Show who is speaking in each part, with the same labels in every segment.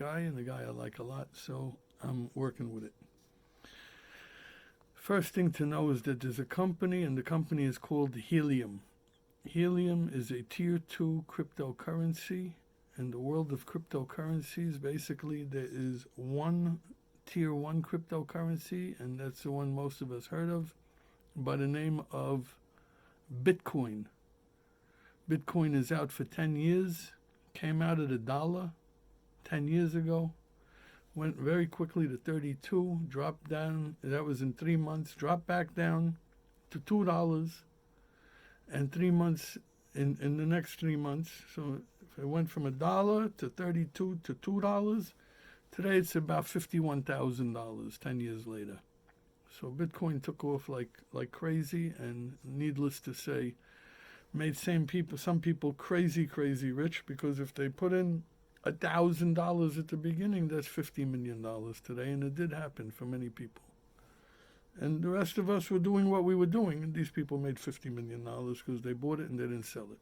Speaker 1: guy and a guy I like a lot, so I'm working with it. First thing to know is that there's a company, and the company is called Helium. Helium is a tier 2 cryptocurrency. In the world of cryptocurrencies, basically there is one tier 1 cryptocurrency, and that's the one most of us heard of, by the name of Bitcoin. Bitcoin is out for 10 years, came out at $1 10 years ago, went very quickly to 32, dropped down, that was in 3 months, dropped back down to $2, and 3 months, in the next 3 months, so it went from $1 to 32 to $2. Today it's about $51,000 10 years later. So Bitcoin took off like crazy, and needless to say, made some people crazy rich, because if they put in $1,000 at the beginning, that's $50 million today, and it did happen for many people. And the rest of us were doing what we were doing, and these people made $50 million because they bought it and they didn't sell it.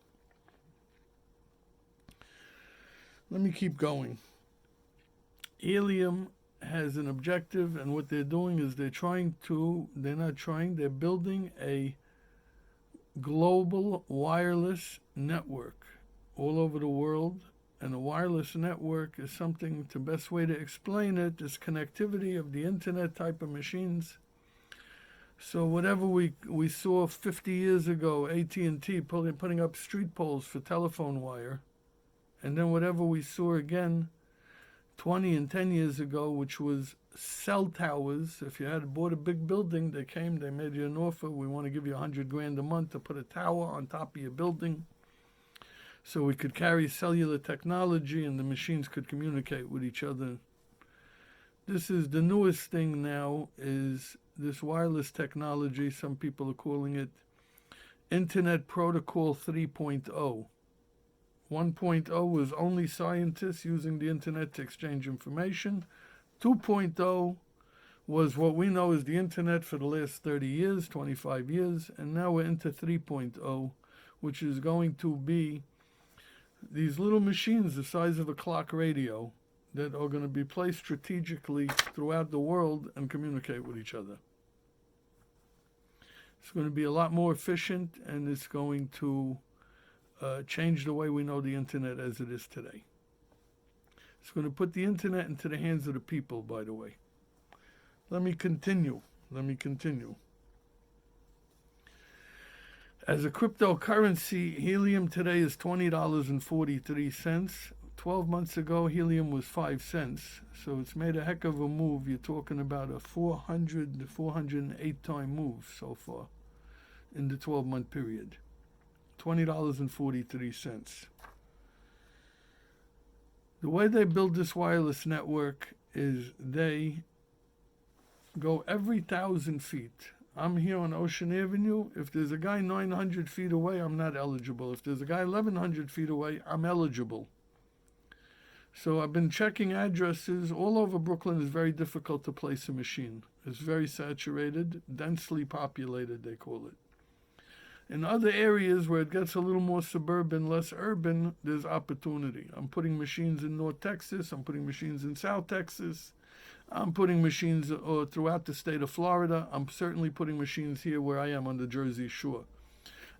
Speaker 1: Let me keep going. Helium has an objective, and what they're doing is they're building a global wireless network all over the world. And a wireless network is something, the best way to explain it is connectivity of the internet type of machines. So whatever we saw 50 years ago, AT&T putting up street poles for telephone wire, and then whatever we saw again 20 and 10 years ago, which was cell towers. If you had bought a big building, they made you an offer. We want to give you $100,000 a month to put a tower on top of your building, so we could carry cellular technology and the machines could communicate with each other. This is the newest thing now, is this wireless technology. Some people are calling it Internet Protocol 3.0. 1.0 was only scientists using the internet to exchange information. 2.0 was what we know as the internet for the last 30 years, 25 years, and now we're into 3.0, which is going to be these little machines the size of a clock radio that are going to be placed strategically throughout the world and communicate with each other. It's going to be a lot more efficient, and it's going to change the way we know the internet as it is today. It's going to put the internet into the hands of the people, by the way. Let me continue. As a cryptocurrency, Helium today is $20.43. 12 months ago, Helium was 5 cents. So it's made a heck of a move. You're talking about a 408 time move so far in the 12-month period. $20.43. The way they build this wireless network is they go every 1,000 feet. I'm here on Ocean Avenue. If there's a guy 900 feet away, I'm not eligible. If there's a guy 1,100 feet away, I'm eligible. So I've been checking addresses. All over Brooklyn is very difficult to place a machine. It's very saturated, densely populated, they call it. In other areas where it gets a little more suburban, less urban, there's opportunity. I'm putting machines in North Texas. I'm putting machines in South Texas. I'm putting machines throughout the state of Florida. I'm certainly putting machines here where I am on the Jersey Shore.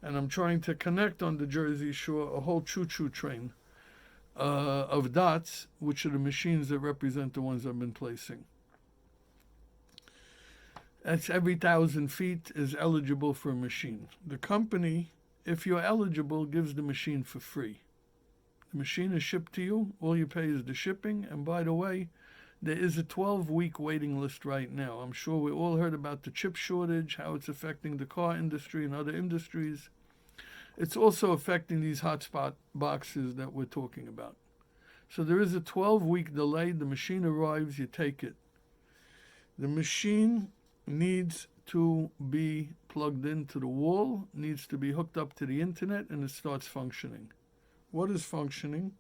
Speaker 1: And I'm trying to connect on the Jersey Shore a whole choo-choo train of dots, which are the machines that represent the ones I've been placing. That's every 1,000 feet is eligible for a machine. The company, if you're eligible, gives the machine for free. The machine is shipped to you. All you pay is the shipping. And by the way, there is a 12-week waiting list right now. I'm sure we all heard about the chip shortage, how it's affecting the car industry and other industries. It's also affecting these hotspot boxes that we're talking about. So there is a 12-week delay. The machine arrives, you take it. The machine needs to be plugged into the wall, needs to be hooked up to the internet, and it starts functioning. What is functioning?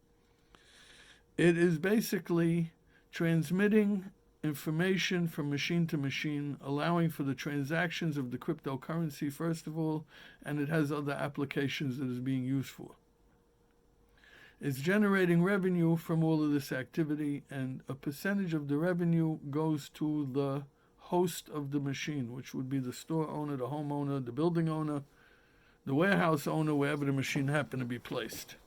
Speaker 1: It is basically transmitting information from machine to machine, allowing for the transactions of the cryptocurrency, first of all, and it has other applications that it's being used for. It's generating revenue from all of this activity, and a percentage of the revenue goes to the host of the machine, which would be the store owner, the homeowner, the building owner, the warehouse owner, wherever the machine happened to be placed.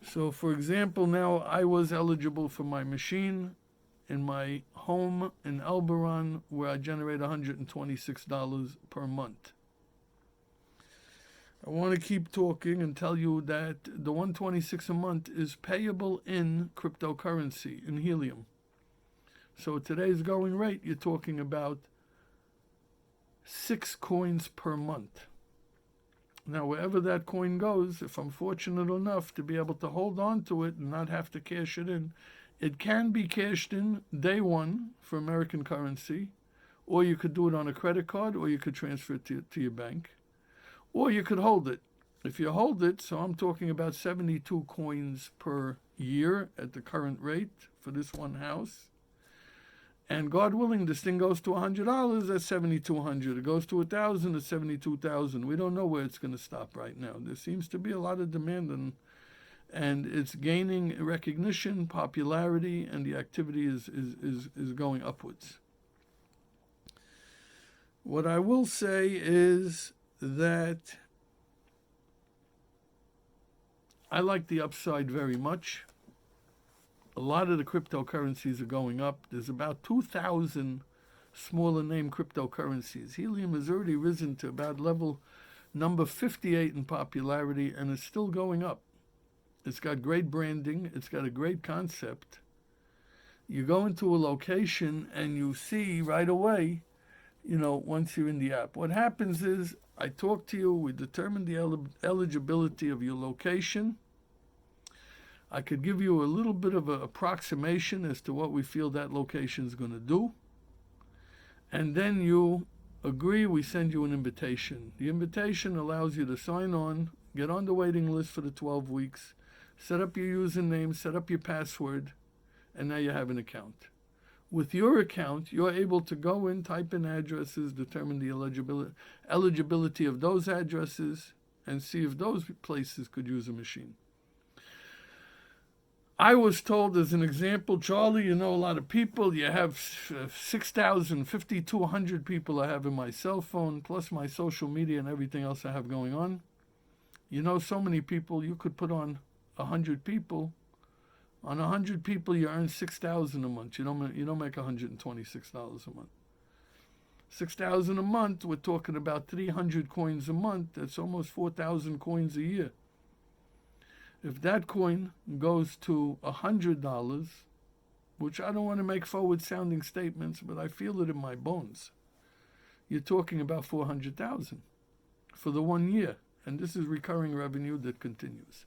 Speaker 1: So, for example, now I was eligible for my machine in my home in Elberon, where I generate $126 per month. I want to keep talking and tell you that the $126 a month is payable in cryptocurrency, in Helium. So at today's going rate, you're talking about 6 coins per month. Now, wherever that coin goes, if I'm fortunate enough to be able to hold on to it and not have to cash it in, it can be cashed in day one for American currency, or you could do it on a credit card, or you could transfer it to your bank. Or you could hold it. If you hold it, so I'm talking about 72 coins per year at the current rate for this one house. And God willing, this thing goes to $100, that's $7,200. It goes to $1,000, it's $72,000. We don't know where it's going to stop right now. There seems to be a lot of demand, and it's gaining recognition, popularity, and the activity is going upwards. What I will say is that I like the upside very much. A lot of the cryptocurrencies are going up. There's about 2,000 smaller name cryptocurrencies. Helium has already risen to about level number 58 in popularity, and it's still going up. It's got great branding. It's got a great concept. You go into a location and you see right away, once you're in the app. What happens is I talk to you, we determine the eligibility of your location. I could give you a little bit of an approximation as to what we feel that location is going to do. And then you agree, we send you an invitation. The invitation allows you to sign on, get on the waiting list for the 12 weeks, set up your username, set up your password, and now you have an account. With your account, you're able to go in, type in addresses, determine the eligibility of those addresses, and see if those places could use a machine. I was told, as an example, Charlie, you know a lot of people. You have 6,000, 5,200 people I have in my cell phone, plus my social media and everything else I have going on. You know so many people, you could put on 100 people. On 100 people, you earn $6,000 a month. You don't make $126 a month. 6,000 a month, we're talking about 300 coins a month. That's almost 4,000 coins a year. If that coin goes to $100, which I don't want to make forward-sounding statements, but I feel it in my bones, you're talking about $400,000 for the 1 year. And this is recurring revenue that continues.